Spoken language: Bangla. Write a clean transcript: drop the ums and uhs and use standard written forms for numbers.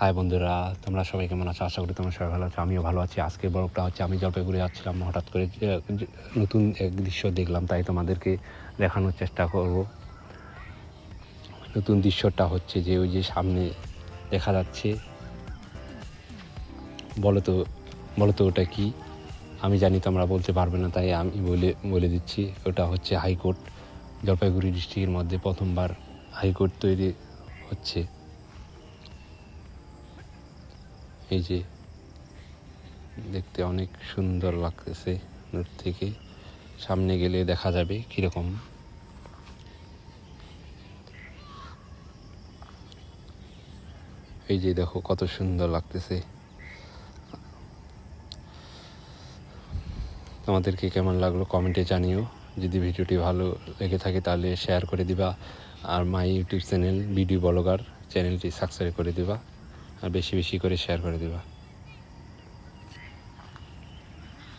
হাই বন্ধুরা, তোমরা সবাই কেমন আছো? আশা করি তোমরা সবাই ভালো আছো। আমিও ভালো আছি। আজকের ব্লগটা হচ্ছে আমি জলপাইগুড়ি যাচ্ছিলাম, হঠাৎ করে নতুন এক দৃশ্য দেখলাম, তাই তোমাদেরকে দেখানোর চেষ্টা করব। নতুন দৃশ্যটা হচ্ছে যে ওই যে সামনে দেখা যাচ্ছে, বলো তো ওটা কি? আমি জানি তোমরা বলতে পারবে না, তাই আমি বলে দিচ্ছি। ওটা হচ্ছে হাইকোর্ট। জলপাইগুড়ি ডিস্ট্রিক্টের মধ্যে প্রথমবার হাইকোর্ট তৈরি হচ্ছে। এই যে দেখতে অনেক সুন্দর লাগতেছে, দূর থেকে সামনে গেলে দেখা যাবে কীরকম। এই যে দেখো কত সুন্দর লাগতেছে। তোমাদেরকে কেমন লাগলো কমেন্টে জানিও। যদি ভিডিওটি ভালো লেগে থাকে তাহলে শেয়ার করে দিবা, আর my YouTube channel video blogger চ্যানেলটি সাবস্ক্রাইব করে দিবা, আর বেশি বেশি করে শেয়ার করে দিবা।